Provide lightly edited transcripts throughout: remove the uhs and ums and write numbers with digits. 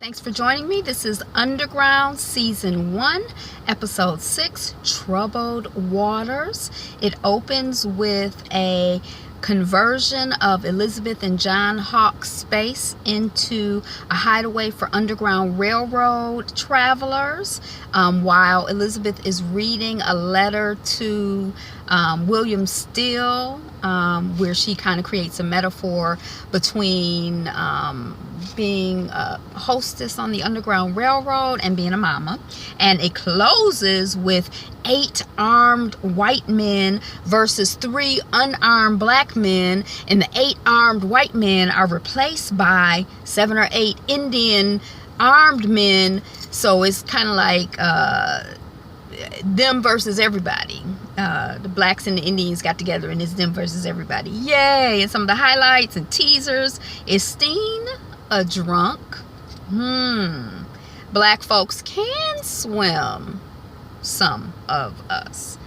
Thanks for joining me. This is Underground Season 1, Episode 6, Troubled Waters. It opens with a conversion of Elizabeth and John Hawk's space into a hideaway for Underground Railroad travelers, while Elizabeth is reading a letter to William Steele, where she kind of creates a metaphor between being a hostess on the Underground Railroad and being a mama. And it closes with 8 armed white men versus 3 unarmed black men, and the 8 armed white men are replaced by 7 or 8 Indian armed men. So it's kind of like them versus everybody. The blacks and the Indians got together and it's them versus everybody. Yay! And some of the highlights and teasers. Is Steen a drunk? Black folks can swim. Some of us.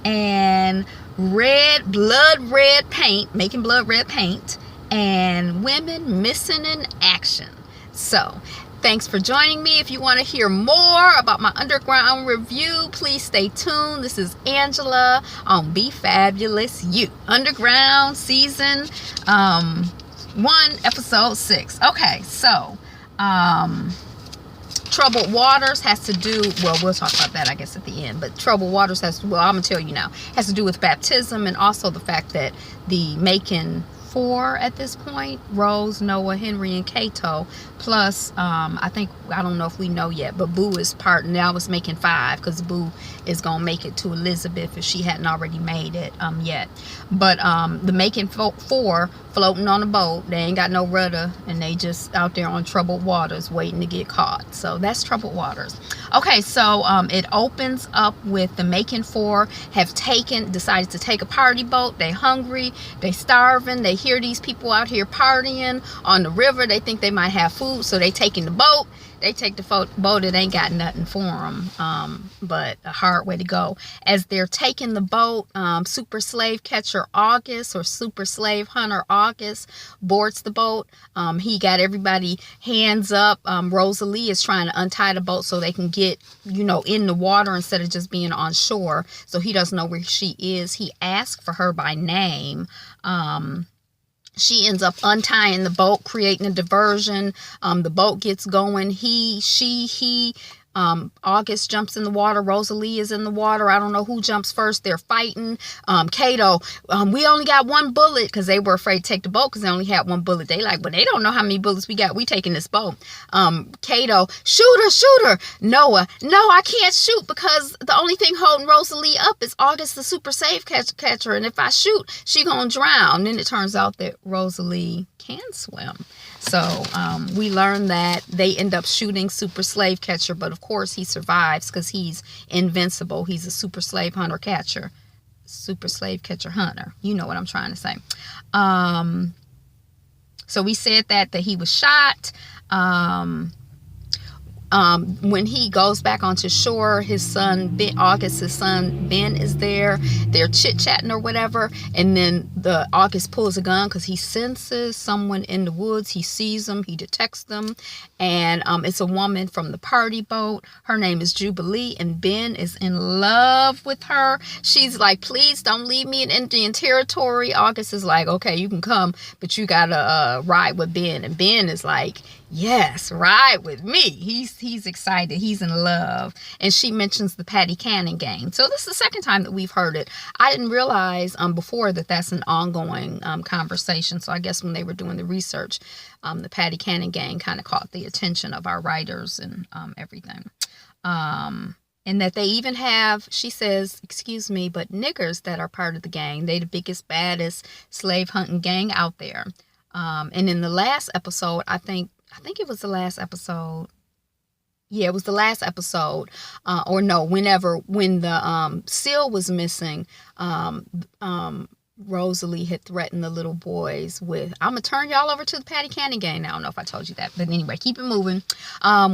And blood red paint, making blood red paint, and women missing in action. So thanks for joining me. If you want to hear more about my Underground review, please stay tuned. This is Angela on Be Fabulous You. Underground Season 1, Episode 6. Okay, so Troubled Waters has to do, well, we'll talk about that, I guess, at the end. But Troubled Waters has, well, I'm going to tell you now, has to do with baptism, and also the fact that the Macon 4 at this point, Rose, Noah, Henry, and Cato, plus I don't know if we know yet, but Boo is part, now it's making 5, because Boo is gonna make it to Elizabeth if she hadn't already made it yet. But the Macon 4 floating on a boat, they ain't got no rudder, and they just out there on troubled waters waiting to get caught. So that's Troubled Waters. Okay, so it opens up with the Macon 4 have decided to take a party boat. They hungry, they starving, they hear these people out here partying on the river. They think they might have food, so they taking the boat. They take the boat, it ain't got nothing for them, but a hard way to go. As they're taking the boat, super slave catcher August, or super slave hunter August, boards the boat. He got everybody hands up. Rosalie is trying to untie the boat so they can get, in the water instead of just being on shore. So he doesn't know where she is. He asks for her by name. She ends up untying the boat, creating a diversion. The boat gets going. He, August jumps in the water. Rosalie is in the water. I don't know who jumps first. They're fighting. Cato, we only got 1 bullet, because they were afraid to take the boat because they only had 1 bullet. They like, but they don't know how many bullets we got. We taking this boat. Cato, shoot her. Noah, no, I can't shoot because the only thing holding Rosalie up is August, the super slave catcher. And if I shoot, she gonna drown. Then it turns out that Rosalie can swim. So we learn that they end up shooting super slave catcher, but of course he survives because he's invincible. He's a super slave hunter catcher. Super slave catcher hunter. You know what I'm trying to say. So we said that he was shot. When he goes back onto shore, his son, August's son, Ben, is there. They're chit-chatting or whatever. And then August pulls a gun because he senses someone in the woods. He sees them. He detects them. And it's a woman from the party boat. Her name is Jubilee. And Ben is in love with her. She's like, please don't leave me in Indian territory. August is like, okay, you can come, but you got to ride with Ben. And Ben is like, yes, ride with me. He's excited. He's in love. And she mentions the Patty Cannon gang. So this is the second time that we've heard it. I didn't realize before that that's an ongoing conversation. So I guess when they were doing the research, the Patty Cannon gang kind of caught the attention of our writers and everything. And that they even have, she says, excuse me, but niggers that are part of the gang. They the biggest, baddest slave hunting gang out there. And in the last episode, I think it was the last episode. Yeah, it was the last episode. When the seal was missing, Rosalie had threatened the little boys with, I'm going to turn y'all over to the Patty Cannon gang. I don't know if I told you that. But anyway, keep it moving.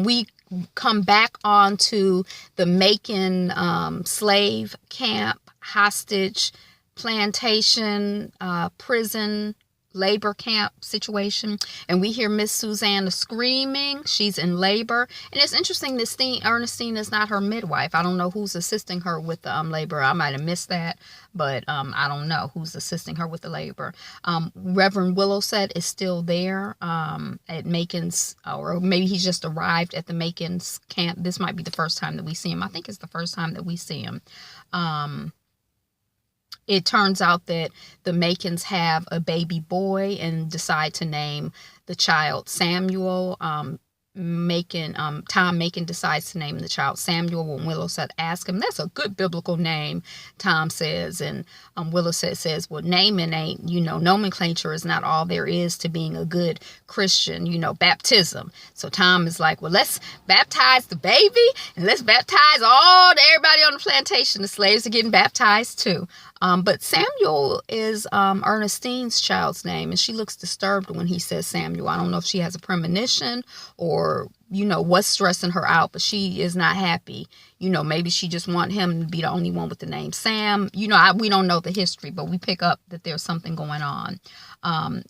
We come back onto the Macon slave camp, hostage, plantation, prison, labor camp situation, and we hear Miss Susanna screaming. She's in labor, and it's interesting that Ernestine is not her midwife. I don't know who's assisting her with the labor. I might have missed that, but I don't know who's assisting her with the labor. Reverend Willowset is still there at Macon's, or maybe he's just arrived at the Macon's camp. This might be the first time that we see him. I think it's the first time that we see him. It turns out that the Macons have a baby boy and decide to name the child Samuel. Tom Macon decides to name the child Samuel when Willowset asks him. That's a good biblical name, Tom says. And Willowset says, well, naming ain't, nomenclature is not all there is to being a good Christian, baptism. So Tom is like, well, let's baptize the baby and let's baptize everybody on the plantation. The slaves are getting baptized too. But Samuel is Ernestine's child's name, and she looks disturbed when he says Samuel. I don't know if she has a premonition or, what's stressing her out, but she is not happy. Maybe she just want him to be the only one with the name Sam. We don't know the history, but we pick up that there's something going on.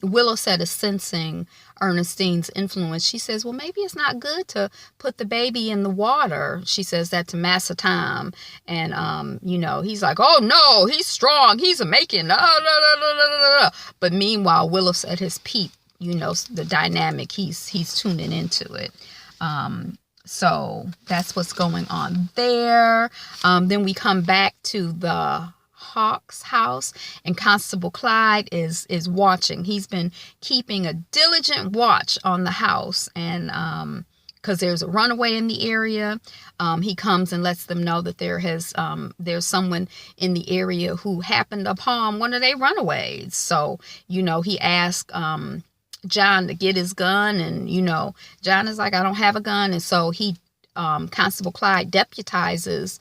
Willowset is sensing Ernestine's influence. She says, well, maybe it's not good to put the baby in the water. She says that to Massa Tom. And, he's like, oh, no, he's strong. He's a Macon. But meanwhile, Willowset has peeped, the dynamic. He's tuning into it. So that's what's going on there. Then we come back to the Hawks house, and Constable Clyde is watching. He's been keeping a diligent watch on the house, and because there's a runaway in the area, he comes and lets them know that there's someone in the area who happened upon one of their runaways. So he asked John to get his gun, and John is like, I don't have a gun, and so he Constable Clyde deputizes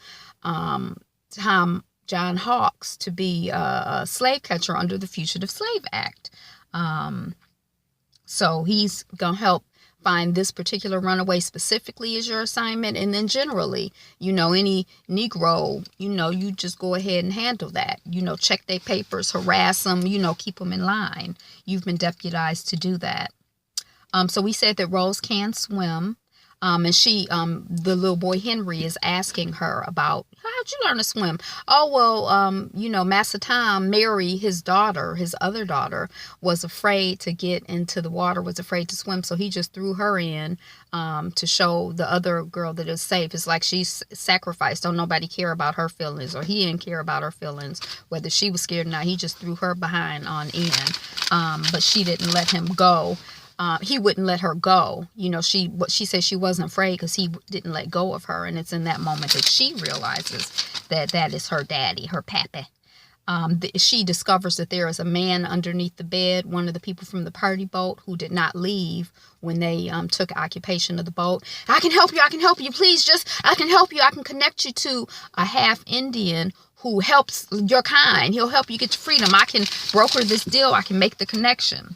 John Hawks to be a slave catcher under the Fugitive Slave Act. So he's going to help find this particular runaway specifically is your assignment. And then generally, any Negro, you just go ahead and handle that. Check their papers, harass them, keep them in line. You've been deputized to do that. So we said that Rose can swim. And she, the little boy Henry is asking her about, how'd you learn to swim? Oh, well, Massa Tom, Mary, his other daughter, was afraid to get into the water, was afraid to swim. So he just threw her in to show the other girl that it's safe. It's like she's sacrificed. Don't nobody care about her feelings, or he didn't care about her feelings, whether she was scared or not. He just threw her behind on in. But she didn't let him go. He wouldn't let her go. She said she wasn't afraid because he didn't let go of her. And it's in that moment that she realizes that is her daddy, her pappy. She discovers that there is a man underneath the bed, one of the people from the party boat who did not leave when they took occupation of the boat. I can help you. Please, I can help you. I can connect you to a half Indian who helps your kind. He'll help you get to freedom. I can broker this deal. I can make the connection.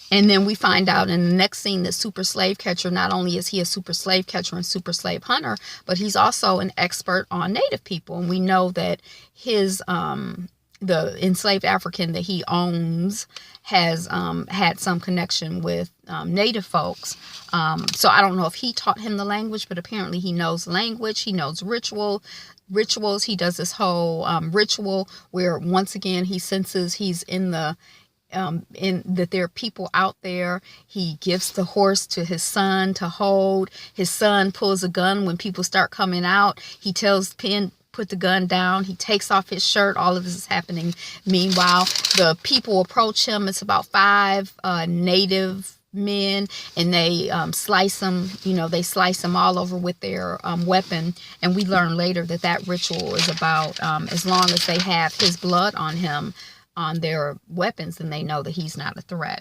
And then we find out in the next scene that Super Slave Catcher, not only is he a super slave catcher and super slave hunter, but he's also an expert on Native people. And we know that his the enslaved African that he owns has had some connection with Native folks. So I don't know if he taught him the language, but apparently he knows language. He knows rituals. He does this whole ritual where once again he senses he's in that there are people out there. He gives the horse to his son to hold. His son pulls a gun when people start coming out. He tells Penn, put the gun down. He takes off his shirt. All of this is happening. Meanwhile, the people approach him. It's about 5 Native men, and they slice him. They slice him all over with their weapon. And we learn later that ritual is about as long as they have his blood on him, on their weapons, then they know that he's not a threat.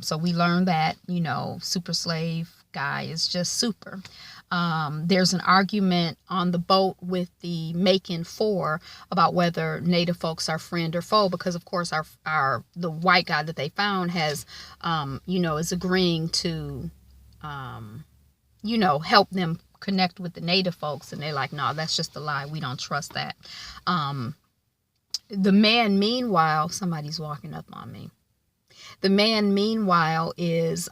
So we learned that, super slave guy is just super. There's an argument on the boat with the Macon 4 about whether Native folks are friend or foe, because of course the white guy that they found has, is agreeing to, help them connect with the Native folks. And they're like, no, that's just a lie. We don't trust that. The man, meanwhile, somebody's walking up on me. The man, meanwhile, is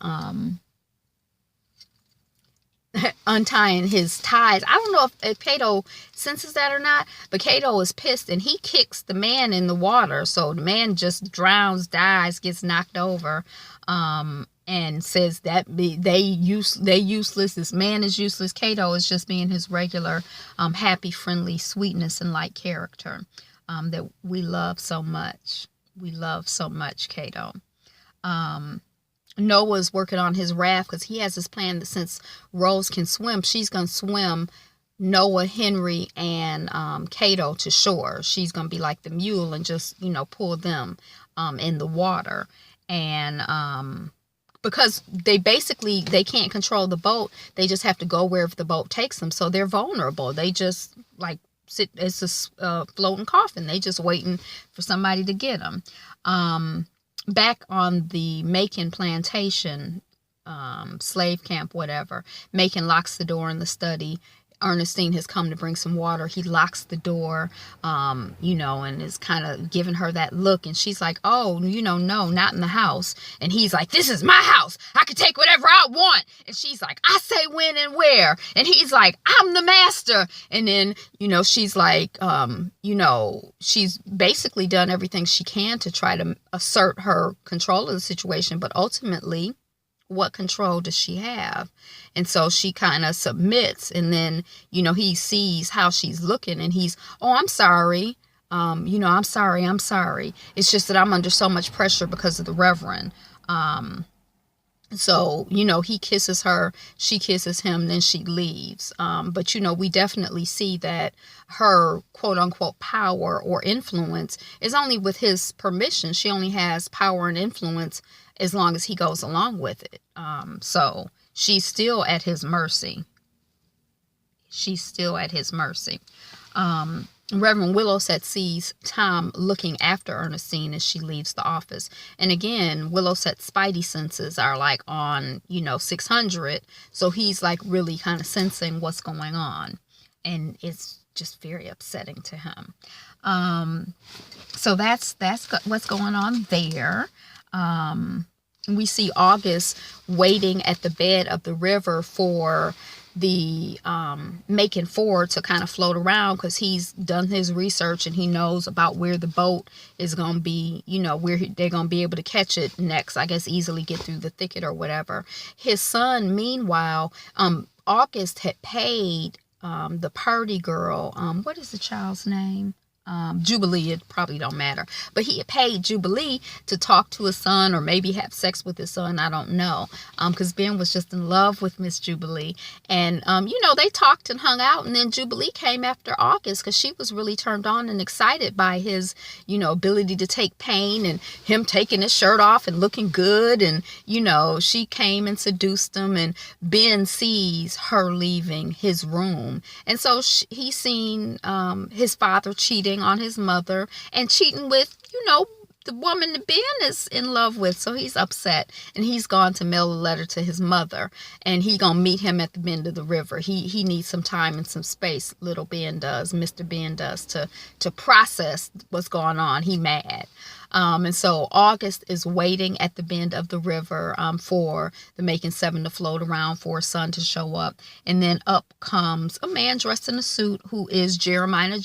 untying his ties. I don't know if Cato senses that or not, but Cato is pissed and he kicks the man in the water. So the man just drowns, dies, gets knocked over, and says that they useless. This man is useless. Cato is just being his regular, happy, friendly, sweetness and light character, that we love so much. We love so much Cato. Noah's working on his raft because he has this plan that since Rose can swim, she's going to swim Noah, Henry, and Cato to shore. She's going to be like the mule and just, pull them in the water. And because they can't control the boat. They just have to go wherever the boat takes them. So they're vulnerable. They just sit, it's a floating coffin. They just waiting for somebody to get them. Back on the Macon plantation, slave camp, whatever, Macon locks the door in the study. Ernestine has come to bring some water. He locks the door, and is kind of giving her that look. And she's like, oh, no, not in the house. And he's like, this is my house. I can take whatever I want. And she's like, I say when and where. And he's like, I'm the master. And then, she's like, she's basically done everything she can to try to assert her control of the situation. But ultimately, what control does she have? And so she kind of submits, and then, he sees how she's looking and he's, oh, I'm sorry. I'm sorry. It's just that I'm under so much pressure because of the Reverend. So, he kisses her, she kisses him, then she leaves. But, we definitely see that her quote unquote power or influence is only with his permission. She only has power and influence as long as he goes along with it. So she's still at his mercy. Reverend Willowset sees Tom looking after Ernestine as she leaves the office. And again, Willowset's spidey senses are on, 600. So he's really kind of sensing what's going on. And it's just very upsetting to him. So that's what's going on there. We see August waiting at the bed of the river for the Macon Ford to kind of float around because he's done his research and he knows about where the boat is going to be, where they're going to be able to catch it next, I guess easily get through the thicket or whatever. His son, meanwhile, August had paid the party girl, what is the child's name? Jubilee, it probably don't matter, but he had paid Jubilee to talk to his son or maybe have sex with his son. I don't know, because Ben was just in love with Miss Jubilee, and they talked and hung out, and then Jubilee came after August because she was really turned on and excited by his ability to take pain and him taking his shirt off and looking good, and she came and seduced him, and Ben sees her leaving his room, and so he's seen his father cheating on his mother and cheating with, the woman that Ben is in love with. So he's upset and he's gone to mail a letter to his mother, and he gonna meet him at the bend of the river. He needs some time and some space, little Ben does, Mr. Ben does, to process what's going on. He mad. And so August is waiting at the bend of the river for the Macon 7 to float around, for a sun to show up. And then up comes a man dressed in a suit who is Jeremiah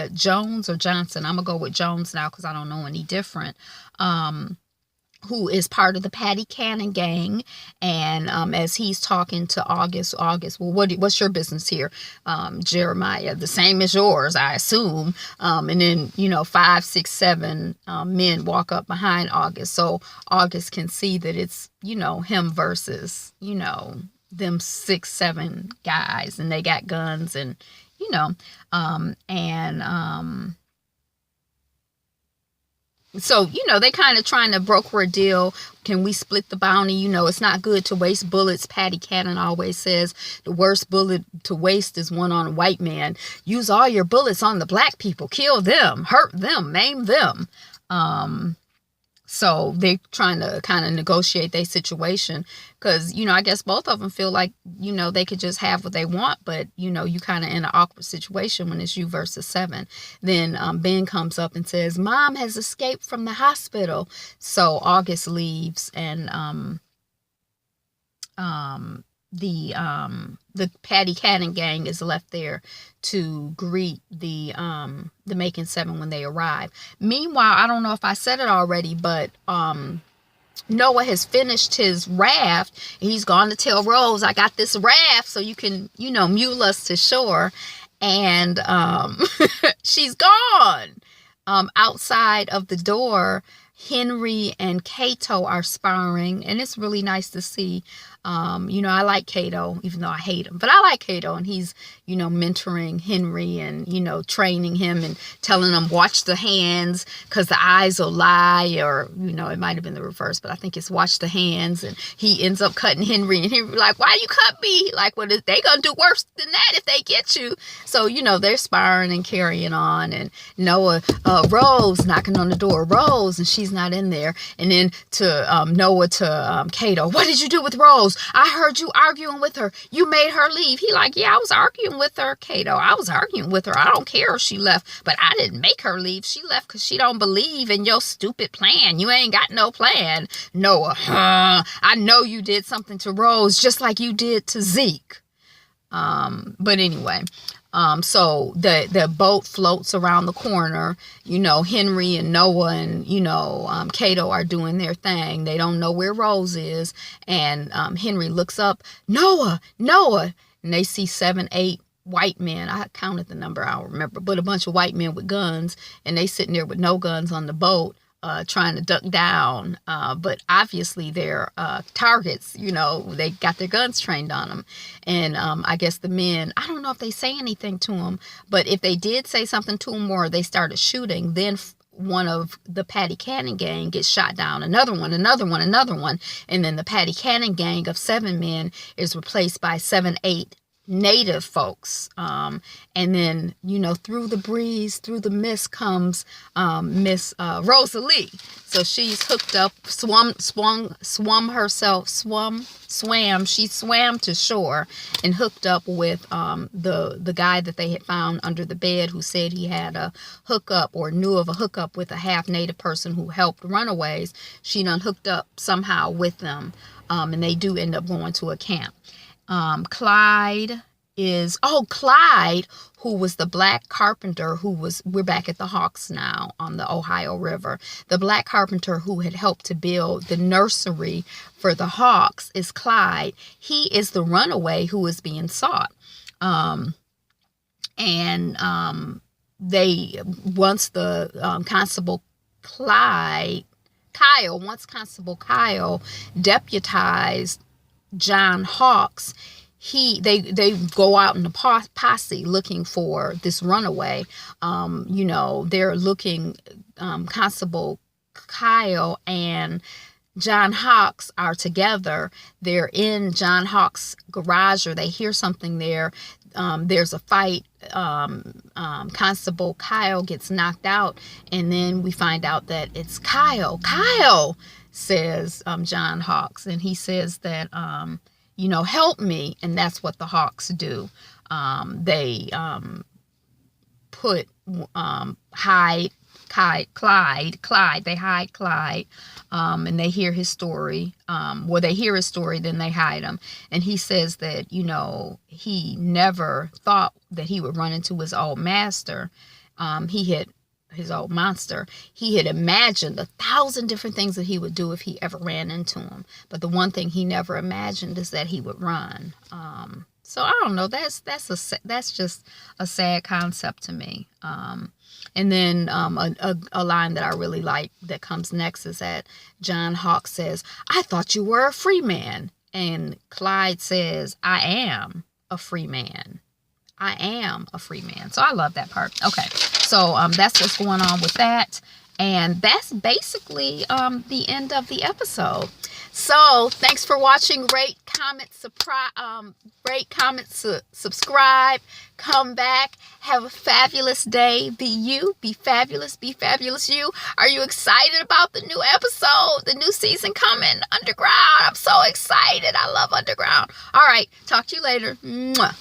Jones or Johnson. I'm going to go with Jones now because I don't know any different. Who is part of the Patty Cannon gang. And as he's talking to August, well, what's your business here? Jeremiah, the same as yours, I assume. And then, 5, 6, 7 men walk up behind August. So August can see that it's, him versus, them 6, 7 guys. And they got guns and, so, they kind of trying to broker a deal. Can we split the bounty? It's not good to waste bullets. Patty Cannon always says the worst bullet to waste is one on a white man. Use all your bullets on the black people. Kill them, hurt them, maim them. So they're trying to kind of negotiate their situation because, I guess both of them feel like, they could just have what they want. But, you kind of in an awkward situation when it's you versus 7. Then Ben comes up and says, Mom has escaped from the hospital. So August leaves and the Patty Cannon gang is left there to greet the Macon 7 when they arrive. Meanwhile, I don't know if I said it already, but Noah has finished his raft. He's gone to tell Rose, I got this raft so you can, mule us to shore. And she's gone. Outside of the door, Henry and Cato are sparring, and it's really nice to see. I like Cato, even though I hate him, but I like Cato, and he's, mentoring Henry and, training him and telling him, watch the hands because the eyes will lie, or, it might have been the reverse, but I think it's watch the hands. And he ends up cutting Henry, and Henry like, why you cut me? Like, what is they gonna do worse than that if they get you? So, they're sparring and carrying on, and Noah, Rose knocking on the door, Rose, and she's not in there. And then to Noah to Cato, what did you do with Rose? I heard you arguing with her. You made her leave. He like, yeah, I was arguing with her, Cato. I was arguing with her. I don't care if she left, but I didn't make her leave. She left because she don't believe in your stupid plan. You ain't got no plan. Noah, I know you did something to Rose just like you did to Zeke. But anyway, so the boat floats around the corner. Henry and Noah and, Cato are doing their thing. They don't know where Rose is. And Henry looks up, Noah. And they see 7, 8 white men. I counted the number, I don't remember, but a bunch of white men with guns. And they sitting there with no guns on the boat. Trying to duck down, but obviously they're targets. They got their guns trained on them. And I guess the men, I don't know if they say anything to them, but if they did say something to them or they started shooting, then one of the Patty Cannon gang gets shot down, another one, and then the Patty Cannon gang of 7 men is replaced by 7, 8 native folks. And then, through the breeze, through the mist comes Miss Rosalie. So she's hooked up, she swam to shore and hooked up with the guy that they had found under the bed who said he had a hookup or knew of a hookup with a half native person who helped runaways. She done hooked up somehow with them, and they do end up going to a camp. Clyde, who was the black carpenter we're back at the Hawks now on the Ohio River. The black carpenter who had helped to build the nursery for the Hawks is Clyde. He is the runaway who is being sought. Once Constable Kyle deputized John Hawks, they go out in the posse looking for this runaway. They're looking, Constable Kyle and John Hawks are together. They're in John Hawks' garage, or they hear something there. There's a fight. Constable Kyle gets knocked out, and then we find out that it's Kyle. Kyle, says John Hawks, and he says that help me. And that's what the Hawks do. They hide Clyde. They hide Clyde, and they hear his story. They hear his story, then they hide him. And he says that, he never thought that he would run into his old master. His old monster. He had imagined 1,000 different things that he would do if he ever ran into him. But the one thing he never imagined is that he would run. So I don't know. That's just a sad concept to me. And then a line that I really like that comes next is that John Hawks says, "I thought you were a free man." And Clyde says, "I am a free man. I am a free man." So I love that part. Okay. So that's what's going on with that. And that's basically the end of the episode. So thanks for watching. Rate, comment, subscribe. Come back. Have a fabulous day. Be you. Be fabulous. Be fabulous you. Are you excited about the new episode? The new season coming? Underground. I'm so excited. I love Underground. All right. Talk to you later. Mwah.